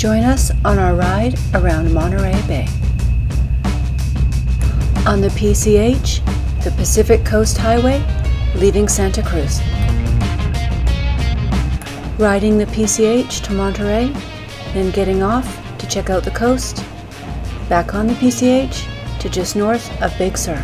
Join us on our ride around Monterey Bay. On the PCH, the Pacific Coast Highway, leaving Santa Cruz. Riding the PCH to Monterey, then getting off to check out the coast. Back on the PCH to just north of Big Sur.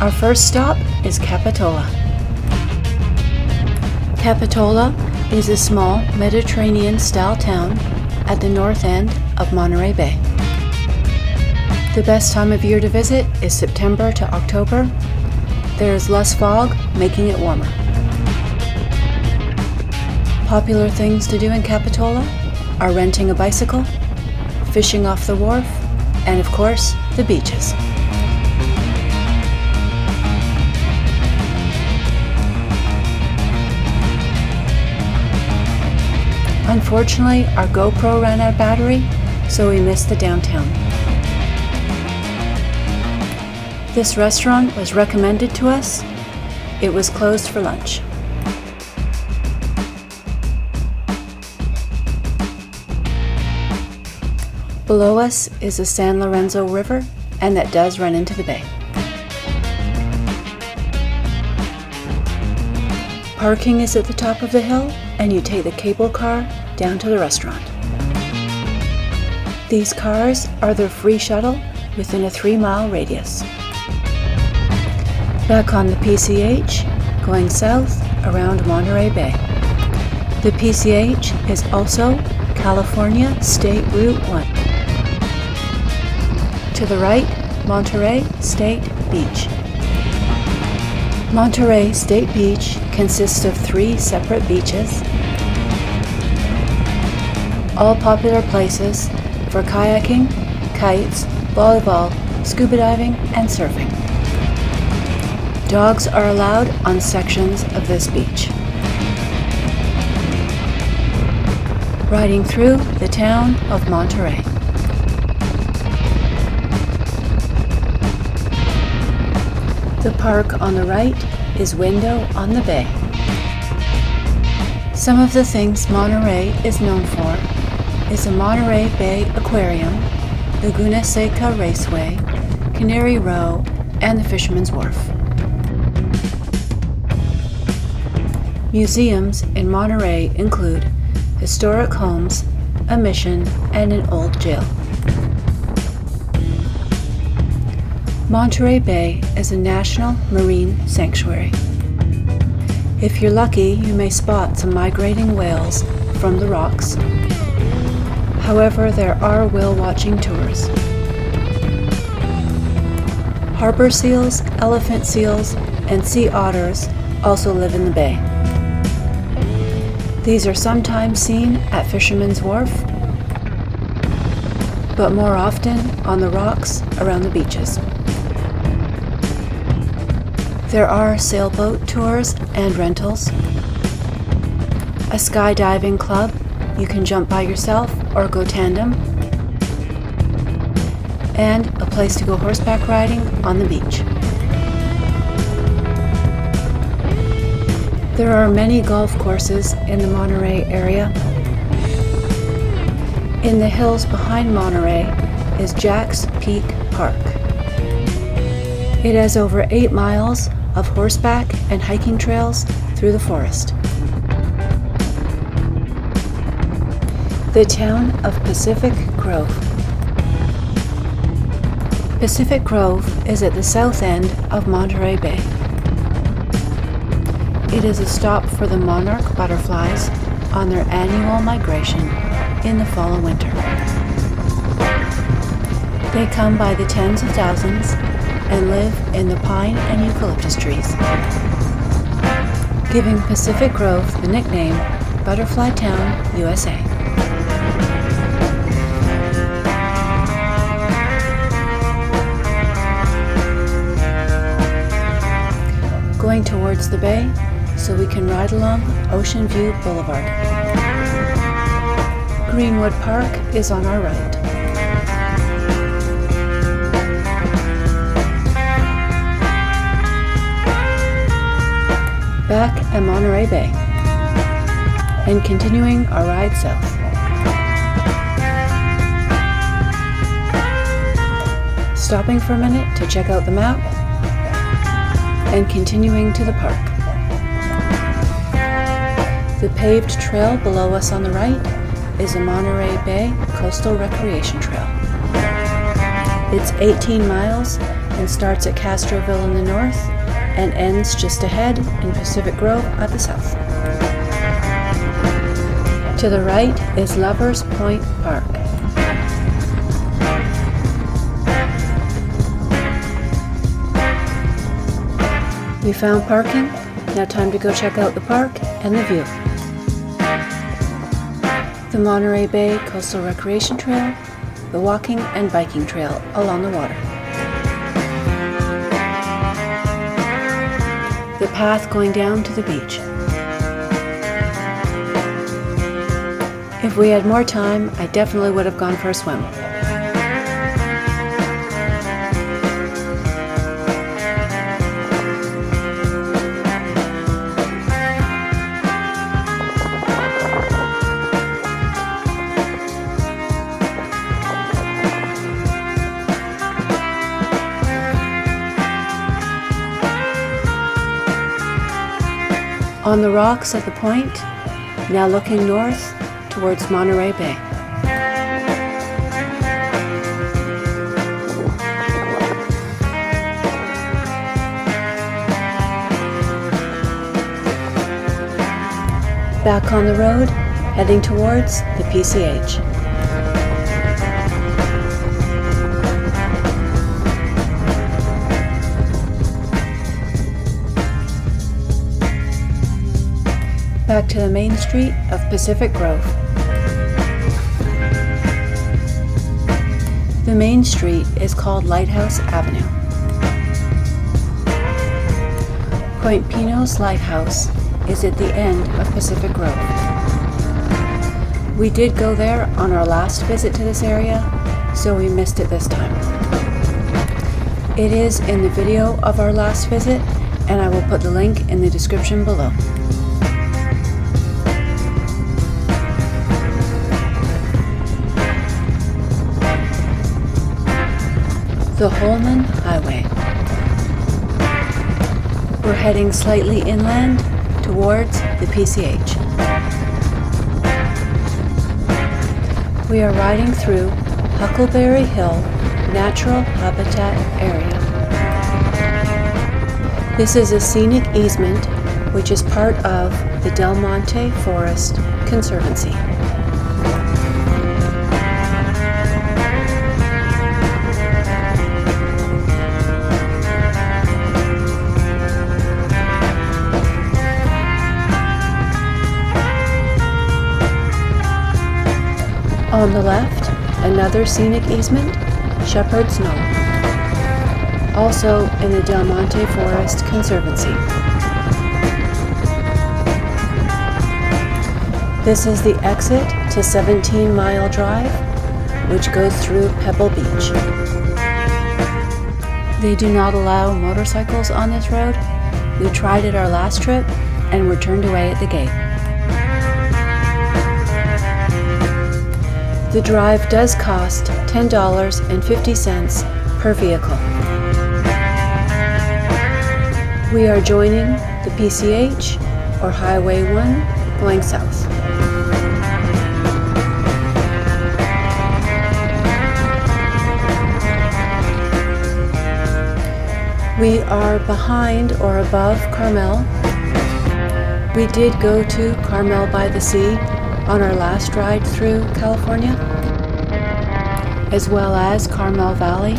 Our first stop is Capitola. Capitola is a small Mediterranean-style town at the north end of Monterey Bay. The best time of year to visit is September to October. There is less fog, making it warmer. Popular things to do in Capitola are renting a bicycle, fishing off the wharf, and of course, the beaches. Unfortunately, our GoPro ran out of battery, so we missed the downtown. This restaurant was recommended to us. It was closed for lunch. Below us is the San Lorenzo River, and that does run into the bay. Parking is at the top of the hill, and you take the cable car down to the restaurant. These cars are their free shuttle within a 3-mile radius. Back on the PCH, going south around Monterey Bay. The PCH is also California State Route 1. To the right, Monterey State Beach. Monterey State Beach consists of 3 separate beaches, all popular places for kayaking, kites, volleyball, scuba diving, and surfing. Dogs are allowed on sections of this beach. Riding through the town of Monterey. The park on the right is Window on the Bay. Some of the things Monterey is known for is the Monterey Bay Aquarium, Laguna Seca Raceway, Canary Row, and the Fisherman's Wharf. Museums in Monterey include historic homes, a mission, and an old jail. Monterey Bay is a national marine sanctuary. If you're lucky, you may spot some migrating whales from the rocks. However, there are whale watching tours. Harbor seals, elephant seals, and sea otters also live in the bay. These are sometimes seen at Fisherman's Wharf, but more often on the rocks around the beaches. There are sailboat tours and rentals, a skydiving club, you can jump by yourself or go tandem, and a place to go horseback riding on the beach. There are many golf courses in the Monterey area. In the hills behind Monterey is Jack's Peak Park. It has over 8 miles of horseback and hiking trails through the forest. The town of Pacific Grove. Pacific Grove is at the south end of Monterey Bay. It is a stop for the monarch butterflies on their annual migration in the fall and winter. They come by the tens of thousands and live in the pine and eucalyptus trees, giving Pacific Grove the nickname Butterfly Town, USA. Going towards the bay so we can ride along Ocean View Boulevard. Greenwood Park is on our right. Back at Monterey Bay. and continuing our ride south. Stopping for a minute to check out the map and continuing to the park. The paved trail below us on the right is the Monterey Bay Coastal Recreation Trail. It's 18 miles and starts at Castroville in the north and ends just ahead in Pacific Grove at the south. To the right is Lovers Point Park. We found parking, now time to go check out the park and the view. The Monterey Bay Coastal Recreation Trail, the walking and biking trail along the water. The path going down to the beach. If we had more time, I definitely would have gone for a swim. On the rocks at the point, now looking north towards Monterey Bay. Back on the road, heading towards the PCH. Back to the main street of Pacific Grove. The main street is called Lighthouse Avenue. Point Pino's Lighthouse is at the end of Pacific Grove. We did go there on our last visit to this area, so we missed it this time. It is in the video of our last visit, and I will put the link in the description below. The Holman Highway. We're heading slightly inland towards the PCH. We are riding through Huckleberry Hill Natural Habitat Area. This is a scenic easement which is part of the Del Monte Forest Conservancy. On the left, another scenic easement, Shepherd's Knoll, also in the Del Monte Forest Conservancy. This is the exit to 17 Mile Drive, which goes through Pebble Beach. They do not allow motorcycles on this road. We tried it our last trip and were turned away at the gate. The drive does cost $10.50 per vehicle. We are joining the PCH, or Highway 1, going south. We are behind or above Carmel. We did go to Carmel by the Sea on our last ride through California, as well as Carmel Valley,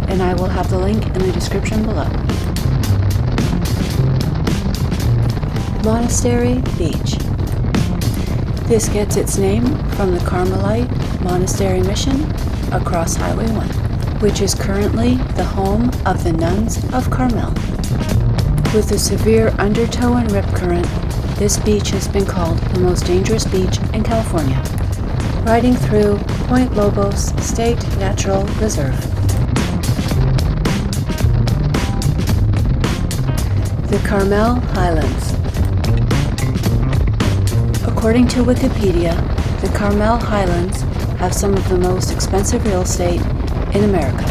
and I will have the link in the description below. Monastery Beach. This gets its name from the Carmelite Monastery Mission across Highway 1, which is currently the home of the Nuns of Carmel. With a severe undertow and rip current, this beach has been called the most dangerous beach in California, riding through Point Lobos State Natural Reserve. The Carmel Highlands. According to Wikipedia, the Carmel Highlands have some of the most expensive real estate in America.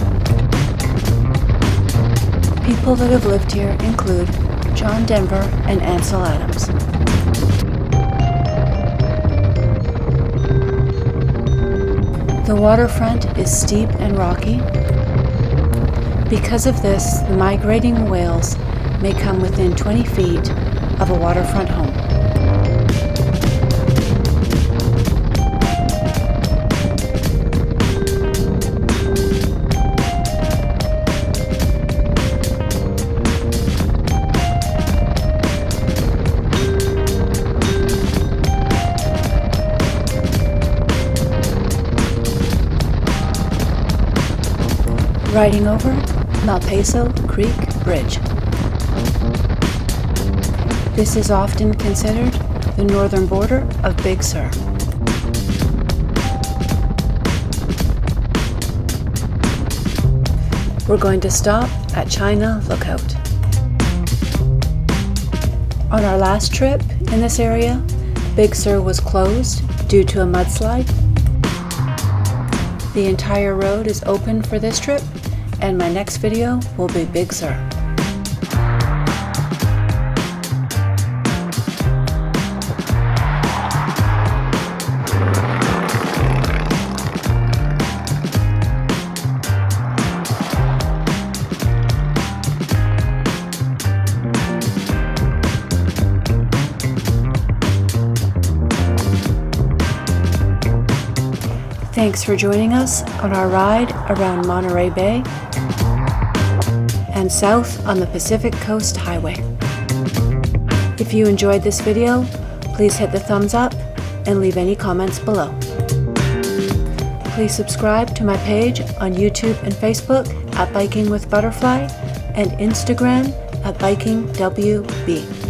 People that have lived here include John Denver and Ansel Adams. The waterfront is steep and rocky. Because of this, the migrating whales may come within 20 feet of a waterfront home. Riding over Malpaso Creek Bridge. This is often considered the northern border of Big Sur. We're going to stop at China Lookout. On our last trip in this area, Big Sur was closed due to a mudslide. The entire road is open for this trip, and my next video will be Big Sur. Thanks for joining us on our ride around Monterey Bay and south on the Pacific Coast Highway. If you enjoyed this video, please hit the thumbs up and leave any comments below. Please subscribe to my page on YouTube and Facebook at Biking with Butterfly and Instagram at BikingWB.